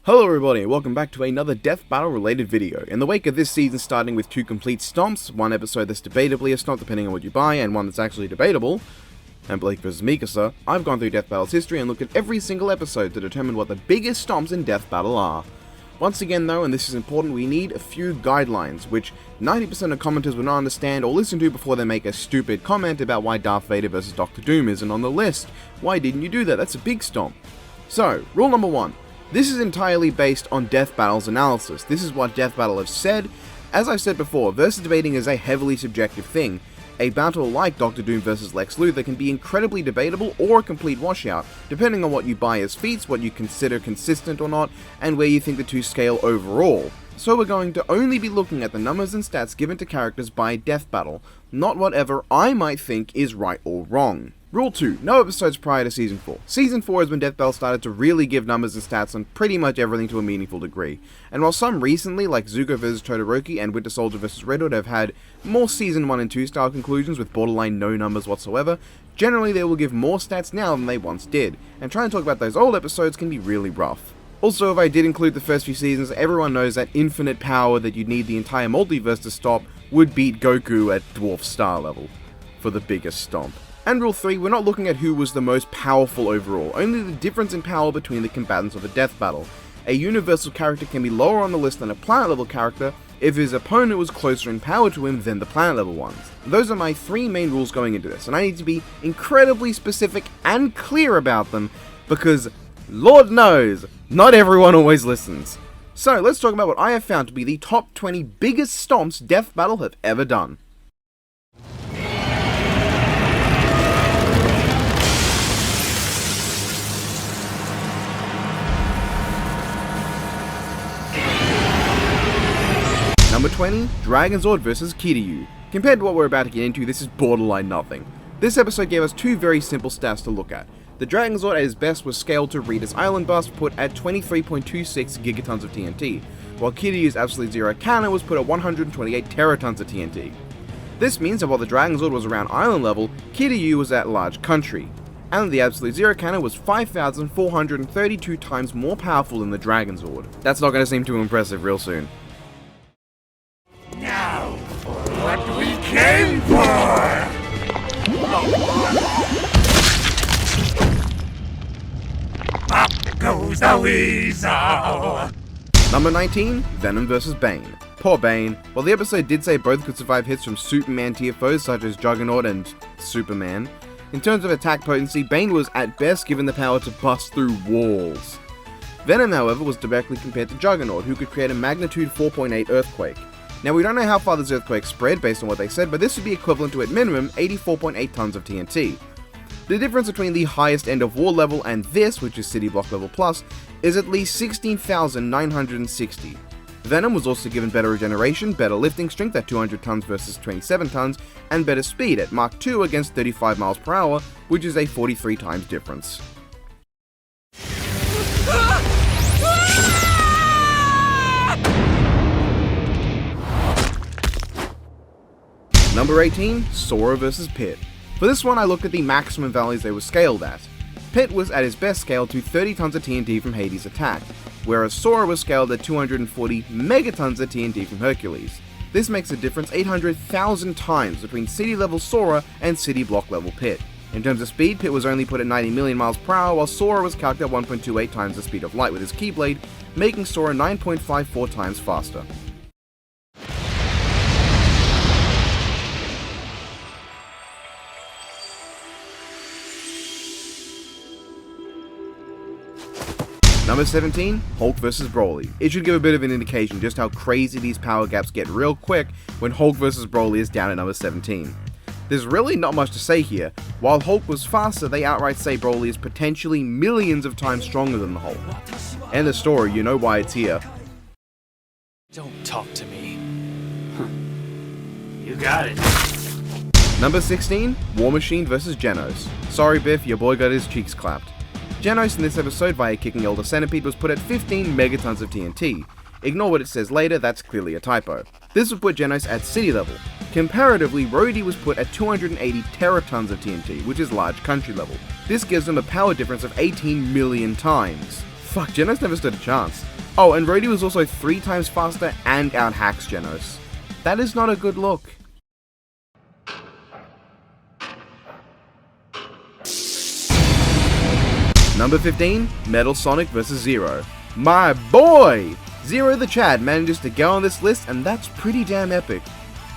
Hello everybody and welcome back to another Death Battle related video. In the wake of this season starting with two complete stomps, one episode that's debatably a stomp depending on what you buy, and one that's actually debatable, and Blake vs. Mikasa, I've gone through Death Battle's history and looked at every single episode to determine what the biggest stomps in Death Battle are. Once again though, and this is important, we need a few guidelines, which 90% of commenters will not understand or listen to before they make a stupid comment about why Darth Vader vs. Dr. Doom isn't on the list. Why didn't you do that? That's a big stomp. So, rule number 1. This is entirely based on Death Battle's analysis. This is what Death Battle have said. As I've said before, versus debating is a heavily subjective thing. A battle like Dr. Doom vs. Lex Luthor can be incredibly debatable or a complete washout, depending on what you buy as feats, what you consider consistent or not, and where you think the two scale overall. So we're going to only be looking at the numbers and stats given to characters by Death Battle, not whatever I might think is right or wrong. Rule 2. No episodes prior to Season 4. Season 4 is when Death Battle started to really give numbers and stats on pretty much everything to a meaningful degree. And while some recently, like Zuko vs Todoroki and Winter Soldier vs Red Hood, have had more Season 1 and 2 style conclusions with borderline no numbers whatsoever, generally they will give more stats now than they once did, and trying to talk about those old episodes can be really rough. Also, if I did include the first few seasons, everyone knows that infinite power that you'd need the entire multiverse to stop would beat Goku at Dwarf star level for the biggest stomp. And rule 3, we're not looking at who was the most powerful overall, only the difference in power between the combatants of a death battle. A universal character can be lower on the list than a planet level character if his opponent was closer in power to him than the planet level ones. Those are my 3 main rules going into this, and I need to be incredibly specific and clear about them, because Lord knows, not everyone always listens. So let's talk about what I have found to be the top 20 biggest stomps Death Battle have ever done. Number 20, Dragonzord vs. Kiryu. Compared to what we're about to get into, this is borderline nothing. This episode gave us 2 very simple stats to look at. The Dragonzord at his best was scaled to Rita's Island Bust, put at 23.26 gigatons of TNT, while Kiryu's Absolute Zero Cannon was put at 128 teratons of TNT. This means that while the Dragonzord was around island level, Kiryu was at large country, and the Absolute Zero Cannon was 5,432 times more powerful than the Dragonzord. That's not going to seem too impressive real soon. Now, what we came for! Up goes the weasel! Number 19, Venom vs. Bane. Poor Bane. While the episode did say both could survive hits from Superman tier foes such as Juggernaut and Superman, in terms of attack potency, Bane was at best given the power to bust through walls. Venom, however, was directly compared to Juggernaut, who could create a magnitude 4.8 earthquake. Now, we don't know how far this earthquake spread based on what they said, but this would be equivalent to, at minimum, 84.8 tons of TNT. The difference between the highest end of war level and this, which is City Block level plus, is at least 16,960. Venom was also given better regeneration, better lifting strength at 200 tons versus 27 tons, and better speed at Mach 2 against 35 miles per hour, which is a 43 times difference. Number 18, Sora vs. Pit. For this one I looked at the maximum values they were scaled at. Pit was at his best scaled to 30 tons of TNT from Hades' attack, whereas Sora was scaled at 240 megatons of TNT from Hercules. This makes a difference 800,000 times between city level Sora and city block level Pit. In terms of speed, Pit was only put at 90 million miles per hour, while Sora was calced at 1.28 times the speed of light with his Keyblade, making Sora 9.54 times faster. Number 17, Hulk vs. Broly. It should give a bit of an indication just how crazy these power gaps get real quick when Hulk vs. Broly is down at number 17. There's really not much to say here. While Hulk was faster, they outright say Broly is potentially millions of times stronger than the Hulk. End the story, you know why it's here. Don't talk to me. You got it. Number 16, War Machine vs. Genos. Sorry Biff, your boy got his cheeks clapped. Genos in this episode via kicking Elder Centipede was put at 15 megatons of TNT. Ignore what it says later, that's clearly a typo. This would put Genos at city level. Comparatively, Rhodey was put at 280 teratons of TNT, which is large country level. This gives them a power difference of 18 million times. Fuck, Genos never stood a chance. Oh, and Rhodey was also 3 times faster and out-hacks Genos. That is not a good look. Number 15, Metal Sonic vs. Zero. My boy! Zero the Chad manages to get on this list, and that's pretty damn epic.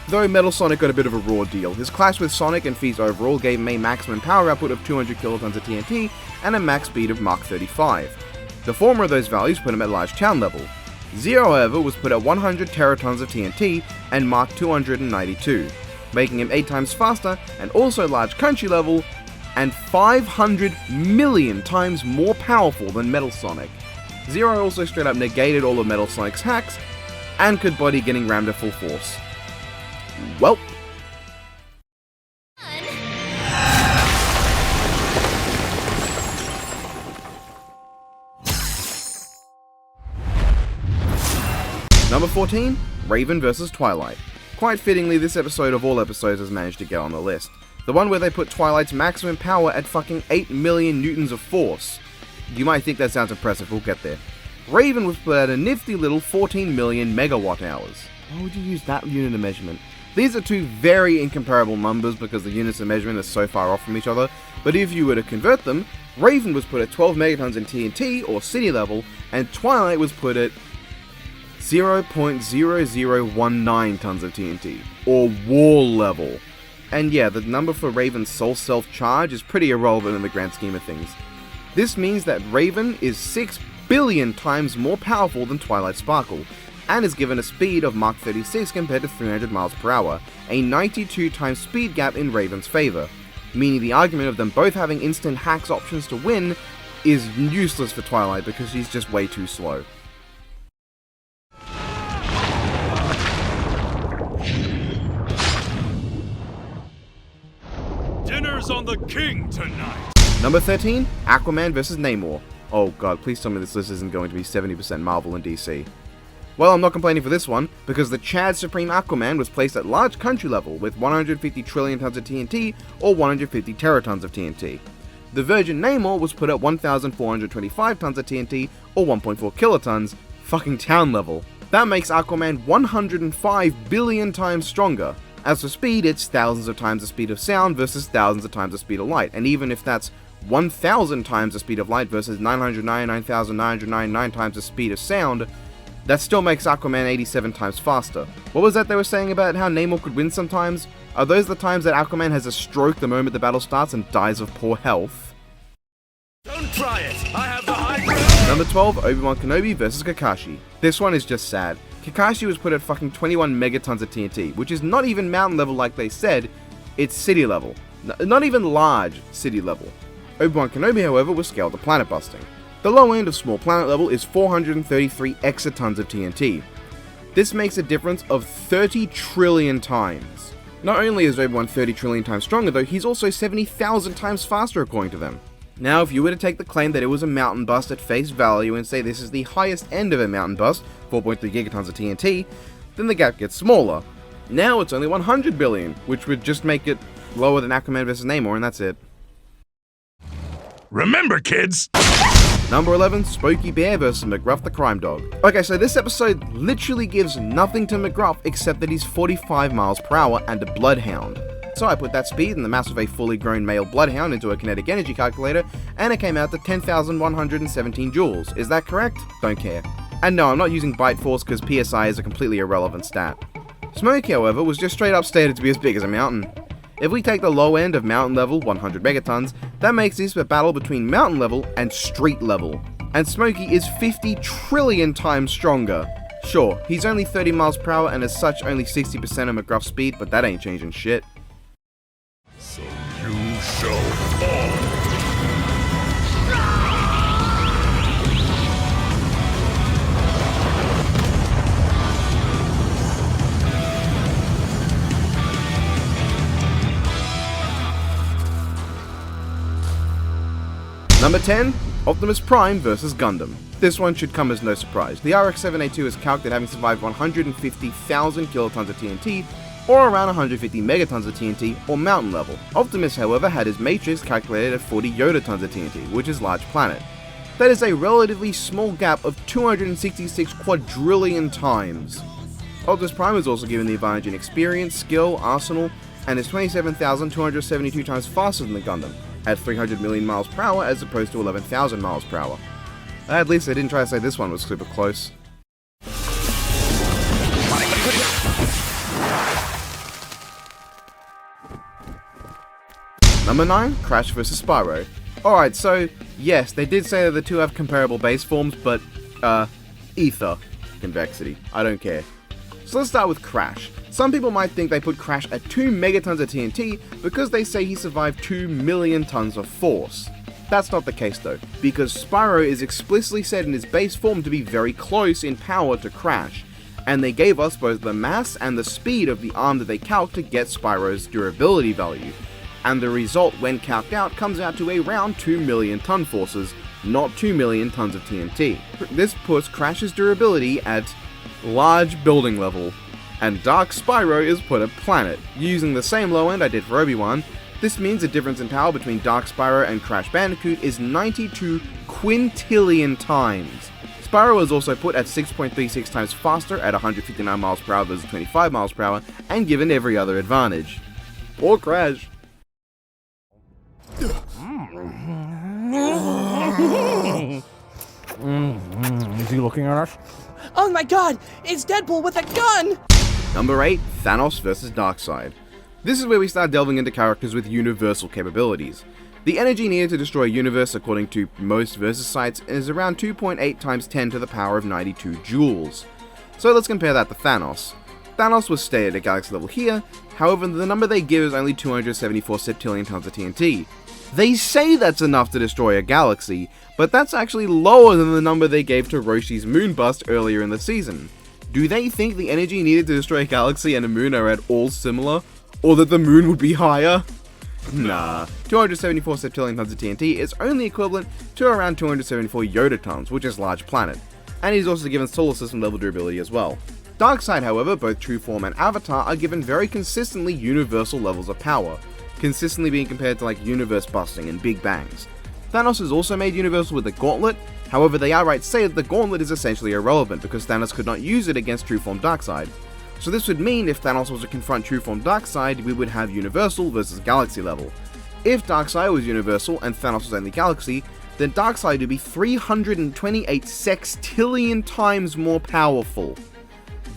Though Metal Sonic got a bit of a raw deal, his clash with Sonic and Feast overall gave him a maximum power output of 200 kilotons of TNT and a max speed of Mach 35. The former of those values put him at large town level. Zero, however, was put at 100 teratons of TNT and Mach 292, making him 8 times faster and also large country level, and 500 million times more powerful than Metal Sonic. Zero also straight up negated all of Metal Sonic's hacks, and could body getting rammed at full force. Welp. Number 14, Raven vs. Twilight. Quite fittingly, this episode of all episodes has managed to get on the list. The one where they put Twilight's maximum power at fucking 8 million newtons of force. You might think that sounds impressive, we'll get there. Raven was put at a nifty little 14 million megawatt hours. Why would you use that unit of measurement? These are two very incomparable numbers because the units of measurement are so far off from each other, but if you were to convert them, Raven was put at 12 megatons in TNT, or city level, and Twilight was put at 0.0019 tons of TNT, or wall level. And yeah, the number for Raven's soul self-charge is pretty irrelevant in the grand scheme of things. This means that Raven is 6 billion times more powerful than Twilight Sparkle, and is given a speed of Mach 36 compared to 300 miles per hour, a 92 times speed gap in Raven's favour, meaning the argument of them both having instant hacks options to win is useless for Twilight because she's just way too slow. Dinner's on the king tonight. Number 13, Aquaman vs. Namor. Oh god, please tell me this list isn't going to be 70% Marvel and DC. Well, I'm not complaining for this one, because the Chad Supreme Aquaman was placed at large country level with 150 trillion tons of TNT or 150 teratons of TNT. The Virgin Namor was put at 1,425 tons of TNT or 1.4 kilotons, fucking town level. That makes Aquaman 105 billion times stronger. As for speed, it's thousands of times the speed of sound versus thousands of times the speed of light, and even if that's 1,000 times the speed of light versus 999,999 times the speed of sound, that still makes Aquaman 87 times faster. What was that they were saying about how Namor could win sometimes? Are those the times that Aquaman has a stroke the moment the battle starts and dies of poor health? Don't try it. I have the high ground. Number 12, Obi-Wan Kenobi vs. Kakashi. This one is just sad. Kakashi was put at fucking 21 megatons of TNT, which is not even mountain level like they said, it's city level. Not even large city level. Obi-Wan Kenobi, however, was scaled to planet busting. The low end of small planet level is 433 exatons of TNT. This makes a difference of 30 trillion times. Not only is Obi-Wan 30 trillion times stronger though, he's also 70,000 times faster according to them. Now if you were to take the claim that it was a mountain bust at face value and say this is the highest end of a mountain bust, 4.3 gigatons of TNT, then the gap gets smaller. Now it's only 100 billion, which would just make it lower than Aquaman vs. Namor, and that's it. Remember, kids! Number 11, Smokey Bear vs. McGruff the Crime Dog. Okay, so this episode literally gives nothing to McGruff except that he's 45 miles per hour and a bloodhound. So I put that speed and the mass of a fully grown male bloodhound into a kinetic energy calculator, and it came out to 10,117 joules. Is that correct? Don't care. And no, I'm not using Byte Force because PSI is a completely irrelevant stat. Smokey, however, was just straight up stated to be as big as a mountain. If we take the low end of mountain level, 100 megatons, that makes this a battle between mountain level and street level. And Smokey is 50 trillion times stronger. Sure, he's only 30 miles per hour and as such only 60% of McGruff's speed, but that ain't changing shit. So you shall fall. Number 10, Optimus Prime vs. Gundam. This one should come as no surprise. The RX-7A2 is calculated having survived 150,000 kilotons of TNT, or around 150 megatons of TNT, or mountain level. Optimus, however, had his matrix calculated at 40 Yoda tons of TNT, which is large planet. That is a relatively small gap of 266 quadrillion times. Optimus Prime is also given the advantage in experience, skill, arsenal, and is 27,272 times faster than the Gundam, at 300 million miles per hour as opposed to 11,000 miles per hour. At least they didn't try to say this one was super close. Number 9, Crash vs Spyro. Alright, so, yes, they did say that the two have comparable base forms, but, ether convexity. I don't care. So let's start with Crash. Some people might think they put Crash at 2 megatons of TNT because they say he survived 2 million tons of force. That's not the case though, because Spyro is explicitly said in his base form to be very close in power to Crash, and they gave us both the mass and the speed of the arm that they calced to get Spyro's durability value. And the result when calced out comes out to around 2 million ton forces, not 2 million tons of TNT. This puts Crash's durability at large building level, and Dark Spyro is put at planet. Using the same low end I did for Obi-Wan, this means the difference in power between Dark Spyro and Crash Bandicoot is 92 quintillion times. Spyro is also put at 6.36 times faster at 159 miles per hour versus 25 miles per hour, and given every other advantage. Poor Crash. Is he looking at us? Oh my god, it's Deadpool with a gun! Number 8, Thanos vs Darkseid. This is where we start delving into characters with universal capabilities. The energy needed to destroy a universe, according to most Versus sites, is around 2.8 times 10 to the power of 92 joules. So let's compare that to Thanos. Thanos was stated at galaxy level here, however the number they give is only 274 septillion tons of TNT. They say that's enough to destroy a galaxy, but that's actually lower than the number they gave to Roshi's moonbust earlier in the season. Do they think the energy needed to destroy a galaxy and a moon are at all similar? Or that the moon would be higher? Nah, 274 septillion tons of TNT is only equivalent to around 274 Yoda tons, which is large planet, and he's also given solar system level durability as well. Darkseid, however, both True Form and Avatar are given very consistently universal levels of power, consistently being compared to like universe busting and big bangs. Thanos is also made universal with the Gauntlet, however they outright say that the Gauntlet is essentially irrelevant because Thanos could not use it against True Form Darkseid. So this would mean if Thanos was to confront True Form Darkseid, we would have Universal versus Galaxy level. If Darkseid was Universal and Thanos was only Galaxy, then Darkseid would be 328 sextillion times more powerful.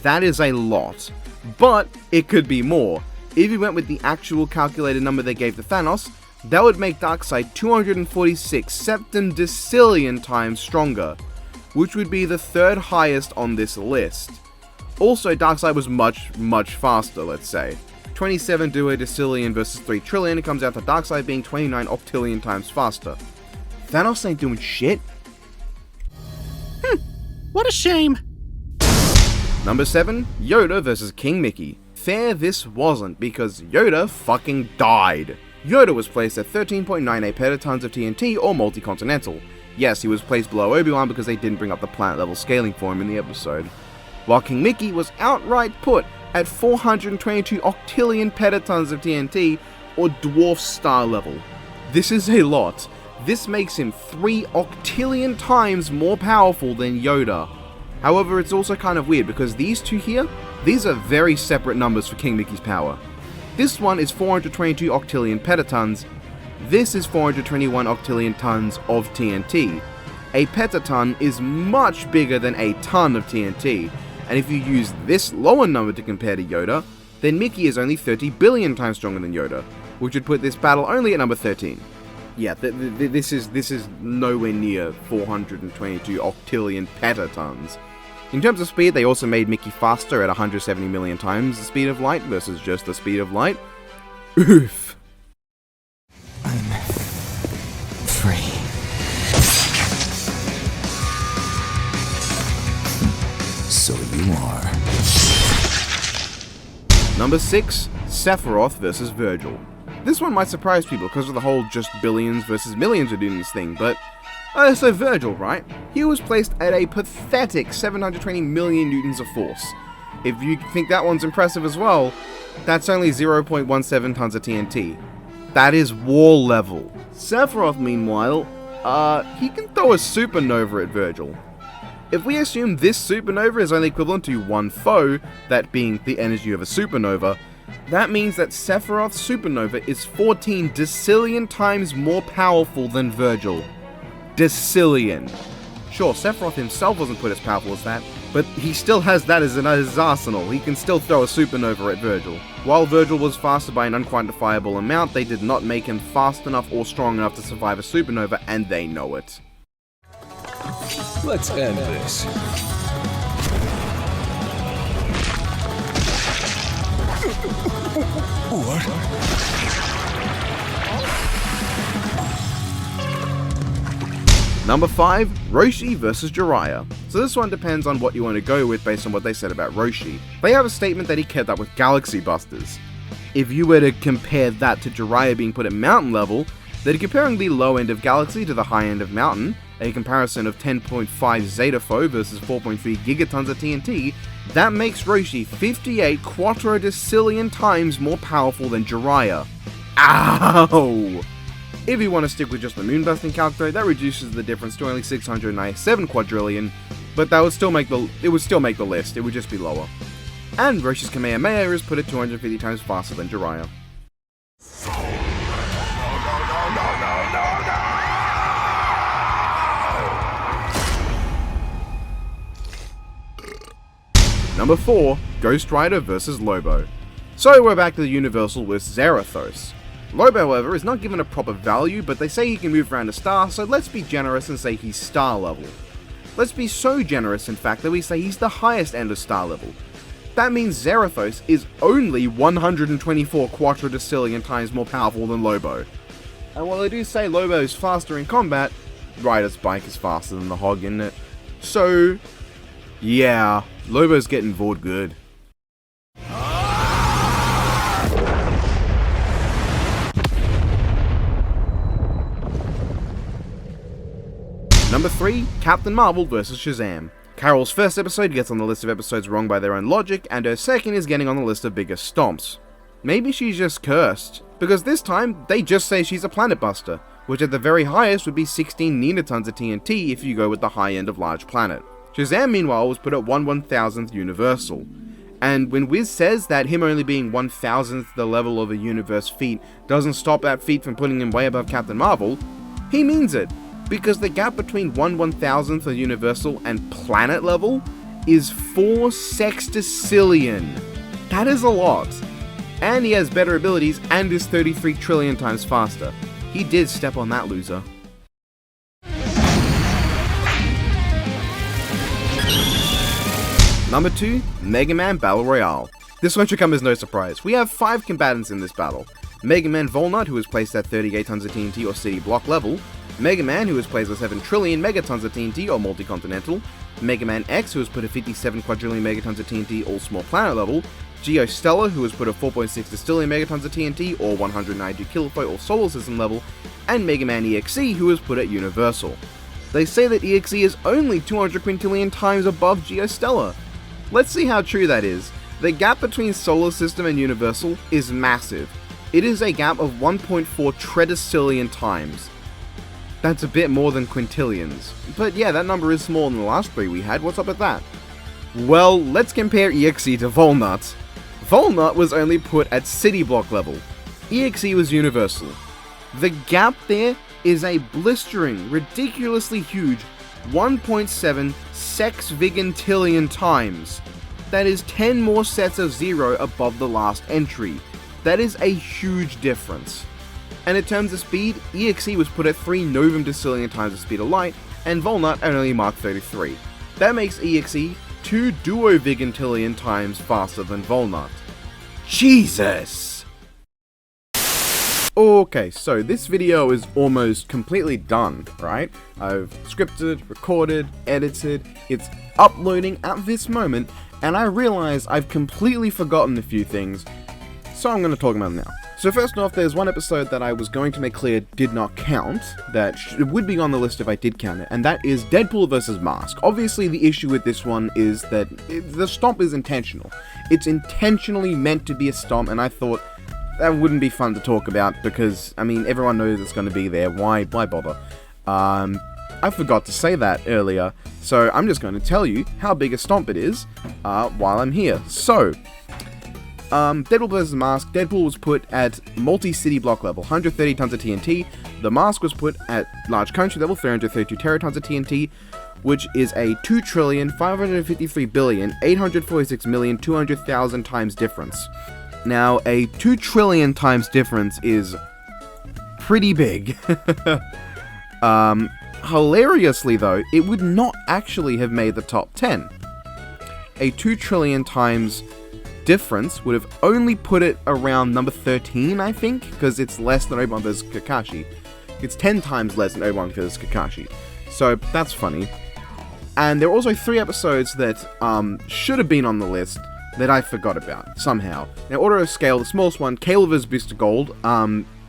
That is a lot, but it could be more. If you went with the actual calculated number they gave to Thanos, that would make Darkseid 246 septendecillion times stronger, which would be the third highest on this list. Also, Darkseid was much faster, let's say. 27 duodecillion versus 3 trillion comes out to Darkseid being 29 octillion times faster. Thanos ain't doing shit. What a shame. Number 7, Yoda vs King Mickey. Fair this wasn't, because Yoda fucking died. Yoda was placed at 13.98 petatons of TNT or multi-continental. Yes, he was placed below Obi-Wan because they didn't bring up the planet level scaling for him in the episode. While King Mickey was outright put at 422 octillion petatons of TNT or dwarf star level. This is a lot. This makes him 3 octillion times more powerful than Yoda. However, it's also kind of weird because these two here, these are very separate numbers for King Mickey's power. This one is 422 octillion petatons, this is 421 octillion tons of TNT. A petaton is much bigger than a ton of TNT, and if you use this lower number to compare to Yoda, then Mickey is only 30 billion times stronger than Yoda, which would put this battle only at number 13. Yeah, this is nowhere near 422 octillion petatons. In terms of speed, they also made Mickey faster at 170 million times the speed of light versus just the speed of light. Oof. I'm free. So you are. Number 6, Sephiroth vs Virgil. This one might surprise people because of the whole just billions versus millions are doing this thing, but so Virgil, right? He was placed at a pathetic 720 million newtons of force. If you think that one's impressive as well, that's only 0.17 tons of TNT. That is war level. Sephiroth, meanwhile, he can throw a supernova at Virgil. If we assume this supernova is only equivalent to one foe, that being the energy of a supernova, that means that Sephiroth's supernova is 14 decillion times more powerful than Virgil. Decillion. Sure, Sephiroth himself wasn't quite as powerful as that, but he still has that as in his arsenal. He can still throw a supernova at Virgil. While Virgil was faster by an unquantifiable amount, they did not make him fast enough or strong enough to survive a supernova, and they know it. Let's end this. What? Number 5, Roshi vs Jiraiya. So this one depends on what you want to go with based on what they said about Roshi. They have a statement that he kept up with Galaxy Busters. If you were to compare that to Jiraiya being put at mountain level, they're comparing the low end of Galaxy to the high end of Mountain, a comparison of 10.5 Zeta Foe versus 4.3 gigatons of TNT, that makes Roshi 58 quadrodecillion times more powerful than Jiraiya. Ow! If you want to stick with just the moonbusting calculator, that reduces the difference to only 697 quadrillion, but that would still make the list, it would just be lower. And Roshi's Kamehameha is put at 250 times faster than Jiraiya. Number 4, Ghost Rider vs Lobo. So we're back to the Universal with Zarathos. Lobo, however, is not given a proper value, but they say he can move around a star, so let's be generous and say he's star level. Let's be so generous, in fact, that we say he's the highest end of star level. That means Zarathos is only 124 quadrodecillion times more powerful than Lobo. And while they do say Lobo is faster in combat, Rider's bike is faster than the Hog, isn't it? So, yeah, Lobo's getting bored good. Number 3, Captain Marvel vs Shazam. Carol's first episode gets on the list of episodes wrong by their own logic, and her second is getting on the list of biggest stomps. Maybe she's just cursed, because this time, they just say she's a planet buster, which at the very highest would be 16 nenatons of TNT if you go with the high end of large planet. Shazam, meanwhile, was put at 1/1000th universal. And when Wiz says that him only being 1,000th the level of a universe feat doesn't stop that feat from putting him way above Captain Marvel, he means it. Because the gap between 1/1000th of universal and planet level is 4 sextillion. That is a lot. And he has better abilities and is 33 trillion times faster. He did step on that loser. Number 2, Mega Man Battle Royale. This one should come as no surprise. We have 5 combatants in this battle. Mega Man Volnut, who is placed at 38 tons of TNT or city block level. Mega Man, who is placed at 7 trillion megatons of TNT or multi-continental. Mega Man X, who is put at 57 quadrillion megatons of TNT all small planet level. Geostellar, who is put at 4.6 decillion megatons of TNT or 190 kilofoot or solar system level. And Mega Man EXE, who is put at universal. They say that EXE is only 200 quintillion times above Geostellar. Let's see how true that is. The gap between solar system and universal is massive. It is a gap of 1.4 tredecillion times. That's a bit more than quintillions. But yeah, that number is smaller than the last 3 we had. What's up with that? Well, let's compare EXE to Volnut. Volnut was only put at city block level. EXE was universal. The gap there is a blistering, ridiculously huge 1.7 sexvigintillion times. That is 10 more sets of 0 above the last entry. That is a huge difference. And in terms of speed, EXE was put at 3 novum decillion times the speed of light, and Volnut at only Mach 33. That makes EXE 2 duovigintillion times faster than Volnut. Jesus! Okay, so this video is almost completely done, right? I've scripted, recorded, edited, it's uploading at this moment, and I realize I've completely forgotten a few things, so I'm going to talk about them now. So first off, there's one episode that I was going to make clear did not count, that would be on the list if I did count it, and that is Deadpool vs. Mask. Obviously, the issue with this one is that the stomp is intentional. It's intentionally meant to be a stomp, and I thought that wouldn't be fun to talk about because, I mean, everyone knows it's going to be there. Why bother? I forgot to say that earlier, so I'm just going to tell you how big a stomp it is while I'm here. So, Deadpool vs. Mask, Deadpool was put at multi-city block level, 130 tons of TNT. The Mask was put at large country level, 332 teratons of TNT, which is a 2,553,846,200,000 times difference. Now, a 2 trillion times difference is pretty big. Hilariously though, it would not actually have made the top 10. A 2 trillion times difference would have only put it around number 13, I think, because it's less than Obi-Wan vs. Kakashi. It's 10 times less than Obi-Wan vs. Kakashi. So that's funny. And there are also 3 episodes that should have been on the list that I forgot about, somehow. Now, order of scale, the smallest one, Cable vs. Booster Gold.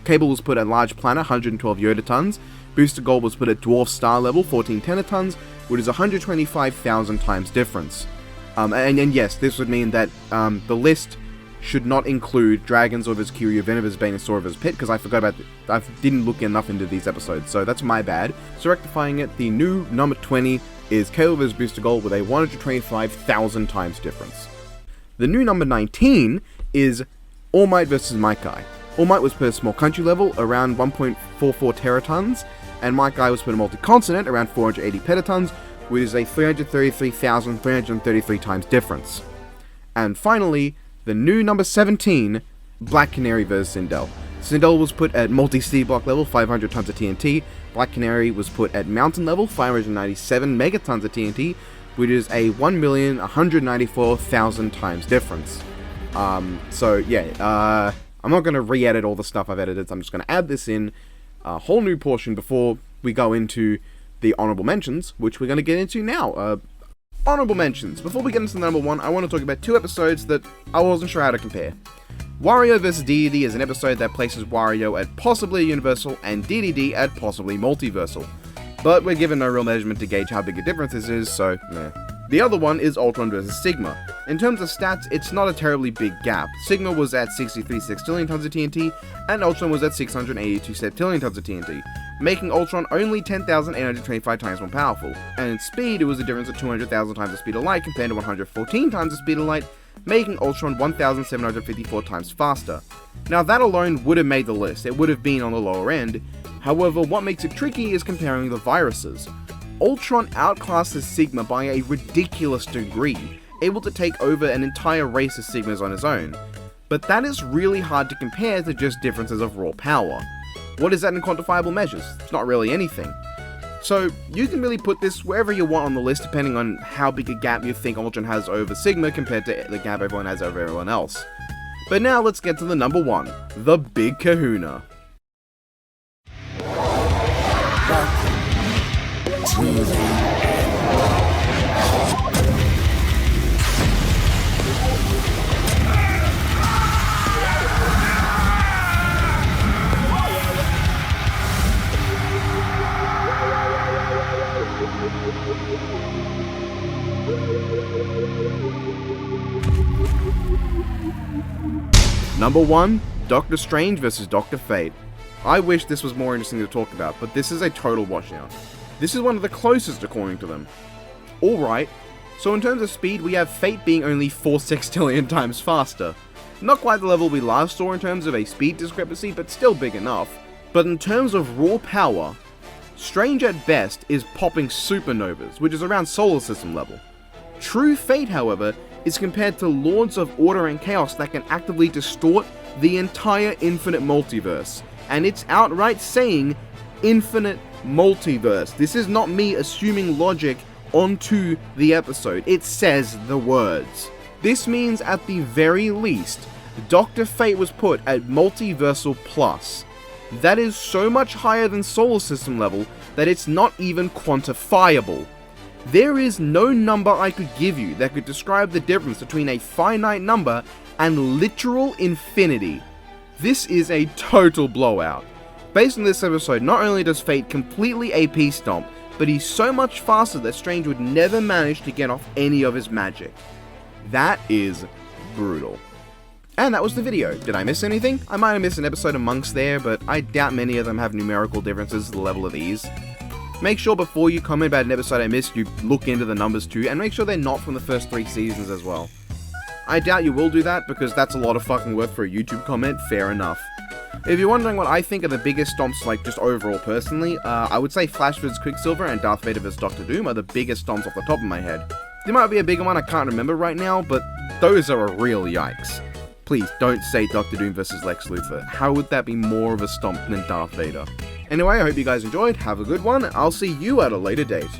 Cable was put at Large Planet, 112 Yoda tons. Booster Gold was put at Dwarf Star level, 14 Tenatons, which is 125,000 times difference. And yes, this would mean that the list should not include Dragons or Vizkiryu, Venomous Bane, and Sora vs. Pit, because I forgot about I didn't look enough into these episodes, so that's my bad. So rectifying it, the new number 20 is Cable vs. Booster Gold with a 125,000 times difference. The new number 19 is All Might vs. Might Guy. All Might was put at small country level, around 1.44 teratons, and Might Guy was put at multi-continent, around 480 petatons, which is a 333,333 times difference. And finally, the new number 17, Black Canary vs. Sindel. Sindel was put at multi-city block level, 500 tons of TNT. Black Canary was put at mountain level, 597 megatons of TNT, which is a 1,194,000 times difference. So yeah, I'm not going to re-edit all the stuff I've edited, so I'm just going to add this in a whole new portion before we go into the honorable mentions, which we're going to get into now. Honorable mentions. Before we get into number 1, I want to talk about 2 episodes that I wasn't sure how to compare. Wario vs. DDD is an episode that places Wario at possibly universal and DDD at possibly multiversal. But we're given no real measurement to gauge how big a difference this is, so meh. The other one is Ultron vs. Sigma. In terms of stats, it's not a terribly big gap. Sigma was at 63 sextillion tons of TNT, and Ultron was at 682 septillion tons of TNT, making Ultron only 10,825 times more powerful. And in speed, it was a difference of 200,000 times the speed of light compared to 114 times the speed of light, making Ultron 1,754 times faster. Now that alone would have made the list, it would have been on the lower end. However, what makes it tricky is comparing the viruses. Ultron outclasses Sigma by a ridiculous degree, able to take over an entire race of Sigmas on his own. But that is really hard to compare to just differences of raw power. What is that in quantifiable measures? It's not really anything. So you can really put this wherever you want on the list depending on how big a gap you think Ultron has over Sigma compared to the gap everyone has over everyone else. But now let's get to the number 1, the Big Kahuna. Number 1, Doctor Strange vs. Dr. Fate. I wish this was more interesting to talk about, but this is a total washout. This is one of the closest according to them. Alright, so in terms of speed, we have Fate being only 4 sextillion times faster. Not quite the level we last saw in terms of a speed discrepancy, but still big enough. But in terms of raw power, Strange at best is popping supernovas, which is around solar system level. True Fate, however, is compared to Lords of Order and Chaos that can actively distort the entire infinite multiverse. And it's outright saying infinite multiverse. This is not me assuming logic onto the episode. It says the words. This means at the very least, Dr. Fate was put at Multiversal Plus. That is so much higher than solar system level that it's not even quantifiable. There is no number I could give you that could describe the difference between a finite number and literal infinity. This is a total blowout. Based on this episode, not only does Fate completely AP stomp, but he's so much faster that Strange would never manage to get off any of his magic. That is brutal. And that was the video. Did I miss anything? I might have missed an episode amongst there, but I doubt many of them have numerical differences to the level of these. Make sure before you comment about an episode I missed, you look into the numbers too, and make sure they're not from the first 3 seasons as well. I doubt you will do that, because that's a lot of fucking work for a YouTube comment, fair enough. If you're wondering what I think are the biggest stomps, like just overall personally, I would say Flash vs Quicksilver and Darth Vader vs Doctor Doom are the biggest stomps off the top of my head. There might be a bigger one I can't remember right now, but those are a real yikes. Please don't say Doctor Doom vs Lex Luthor. How would that be more of a stomp than Darth Vader? Anyway, I hope you guys enjoyed, have a good one, I'll see you at a later date.